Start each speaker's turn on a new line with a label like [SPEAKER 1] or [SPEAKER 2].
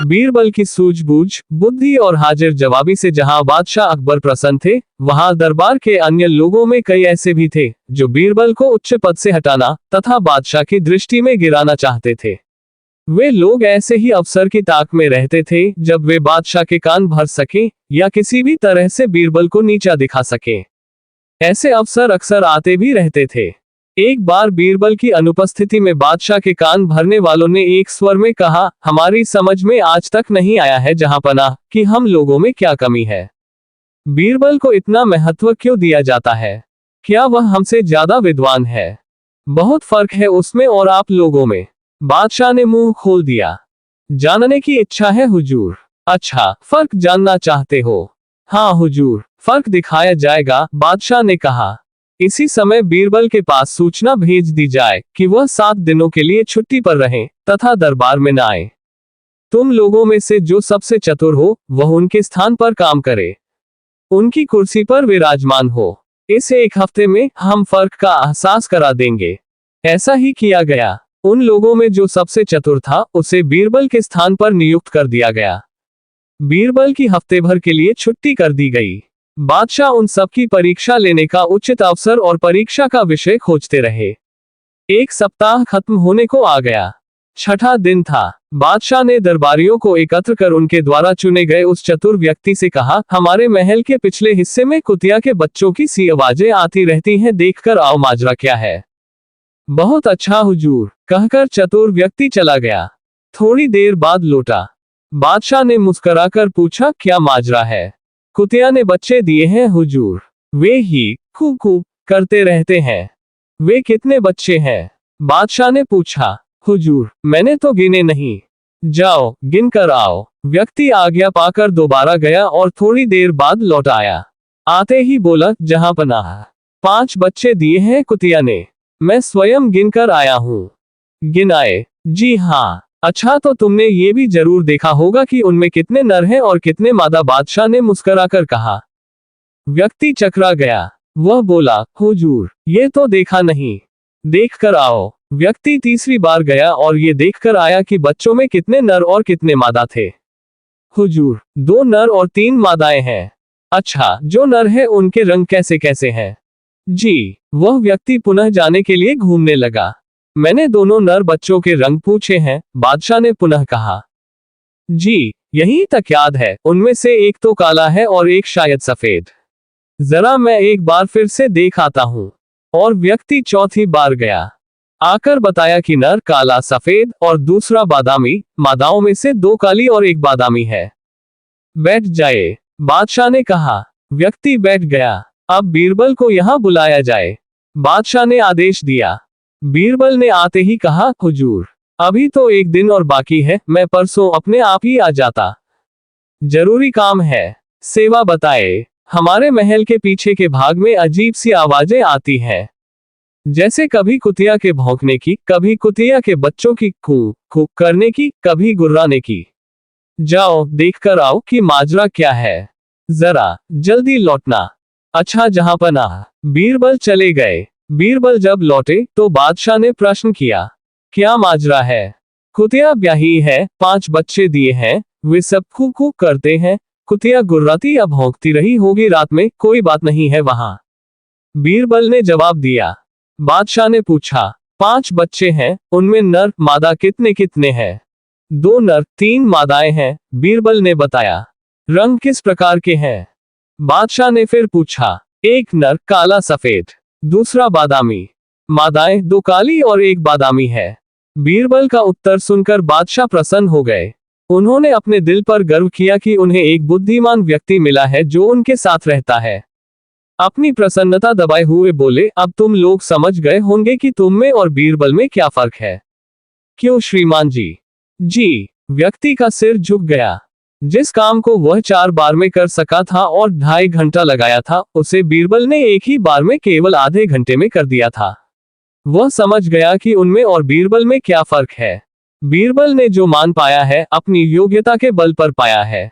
[SPEAKER 1] बीरबल की सूझबूझ, बुद्धि और हाजिर जवाबी से जहां बादशाह अकबर प्रसन्न थे, वहां दरबार के अन्य लोगों में कई ऐसे भी थे जो बीरबल को उच्च पद से हटाना तथा बादशाह की दृष्टि में गिराना चाहते थे। वे लोग ऐसे ही अवसर की ताक में रहते थे जब वे बादशाह के कान भर सके या किसी भी तरह से बीरबल को नीचा दिखा सके। ऐसे अवसर अक्सर आते भी रहते थे। एक बार बीरबल की अनुपस्थिति में बादशाह के कान भरने वालों ने एक स्वर में कहा, हमारी समझ में आज तक नहीं आया है जहांपनाह कि हम लोगों में क्या कमी है। बीरबल को इतना महत्व क्यों दिया जाता है? क्या वह हमसे ज्यादा विद्वान है? बहुत फर्क है उसमें और आप लोगों में। बादशाह ने मुंह खोल दिया। जानने की इच्छा है हुजूर। अच्छा, फर्क जानना चाहते हो? हाँ हुजूर, फर्क दिखाया जाएगा, बादशाह ने कहा। इसी समय बीरबल के पास सूचना भेज दी जाए कि वह 7 दिनों के लिए छुट्टी पर रहें तथा दरबार में न आए। तुम लोगों में से जो सबसे चतुर हो वह उनके स्थान पर काम करे, उनकी कुर्सी पर विराजमान हो। इस 1 हफ्ते में हम फर्क का एहसास करा देंगे। ऐसा ही किया गया। उन लोगों में जो सबसे चतुर था उसे बीरबल के स्थान पर नियुक्त कर दिया गया। बीरबल की हफ्ते भर के लिए छुट्टी कर दी गई। बादशाह उन सब की परीक्षा लेने का उचित अवसर और परीक्षा का विषय खोजते रहे। 1 सप्ताह खत्म होने को आ गया। 6ठा दिन था। बादशाह ने दरबारियों को एकत्र कर उनके द्वारा चुने गए उस चतुर व्यक्ति से कहा, हमारे महल के पिछले हिस्से में कुतिया के बच्चों की सी आवाजें आती रहती हैं, देखकर आओ माजरा क्या है। बहुत अच्छा हुजूर, कहकर चतुर व्यक्ति चला गया। थोड़ी देर बाद लौटा। बादशाह ने मुस्कुराकर पूछा, क्या माजरा है? कुतिया ने बच्चे दिए हैं हुजूर। वे ही कू कू करते रहते हैं। वे कितने बच्चे हैं? बादशाह ने पूछा। हुजूर, मैंने तो गिने नहीं। जाओ, गिन कर आओ। व्यक्ति आज्ञा पाकर दोबारा गया और थोड़ी देर बाद लौट आया। आते ही बोला, जहांपनाह, 5 बच्चे दिए हैं कुतिया ने। मैं स्वयं गिन कर आया हूँ। गिनाए? जी हाँ। अच्छा, तो तुमने ये भी जरूर देखा होगा कि उनमें कितने नर हैं और कितने मादा? बादशाह ने मुस्कुराकर कहा। व्यक्ति चकरा गया। वह बोला, हुजूर, ये तो देखा नहीं। देख कर आओ। व्यक्ति तीसरी बार गया और ये देखकर आया कि बच्चों में कितने नर और कितने मादा थे। हुजूर, 2 नर और 3 मादाएं हैं। अच्छा, जो नर है उनके रंग कैसे कैसे हैं? जी। वह व्यक्ति पुनः जाने के लिए घूमने लगा। मैंने दोनों नर बच्चों के रंग पूछे हैं, बादशाह ने पुनः कहा। जी, यही तक याद है, उनमें से एक तो काला है और एक शायद सफेद। जरा मैं एक बार फिर से देख आता हूँ। और व्यक्ति चौथी बार गया। आकर बताया कि नर काला सफेद और दूसरा बादामी, मादाओं में से 2 काली और 1 बादामी है। बैठ जाए, बादशाह ने कहा। व्यक्ति बैठ गया। अब बीरबल को यहाँ बुलाया जाए, बादशाह ने आदेश दिया। बीरबल ने आते ही कहा, हुजूर, अभी तो 1 दिन और बाकी है, मैं परसों अपने आप ही आ जाता। जरूरी काम है। सेवा बताए। हमारे महल के पीछे के भाग में अजीब सी आवाजें आती हैं, जैसे कभी कुतिया के भौंकने की, कभी कुतिया के बच्चों की कू कू करने की, कभी गुर्राने की। जाओ, देखकर आओ कि माजरा क्या है। जरा जल्दी लौटना। अच्छा जहांपनाह। बीरबल चले गए। बीरबल जब लौटे तो बादशाह ने प्रश्न किया, क्या माजरा है? कुतिया ब्याही है, 5 बच्चे दिए हैं, वे सब कू कू करते हैं। कुतिया गुर्राती या भौंकती रही होगी रात में, कोई बात नहीं है वहां। बीरबल ने जवाब दिया। बादशाह ने पूछा, 5 बच्चे हैं, उनमें नर मादा कितने कितने हैं? 2 नर 3 मादाएं हैं, बीरबल ने बताया। रंग किस प्रकार के हैं? बादशाह ने फिर पूछा। 1 नर काला सफेद, दूसरा बादामी। मादाएं 2 काली और 1 बादामी है। बीरबल का उत्तर सुनकर बादशाह प्रसन्न हो गए। उन्होंने अपने दिल पर गर्व किया कि उन्हें एक बुद्धिमान व्यक्ति मिला है जो उनके साथ रहता है। अपनी प्रसन्नता दबाए हुए बोले, अब तुम लोग समझ गए होंगे कि तुम में और बीरबल में क्या फर्क है। क्यों श्रीमान जी? जी। व्यक्ति का सिर झुक गया। जिस काम को वह 4 बार में कर सका था और 2.5 घंटा लगाया था, उसे बीरबल ने एक ही बार में केवल आधे घंटे में कर दिया था। वह समझ गया कि उनमें और बीरबल में क्या फर्क है। बीरबल ने जो मान पाया है, अपनी योग्यता के बल पर पाया है।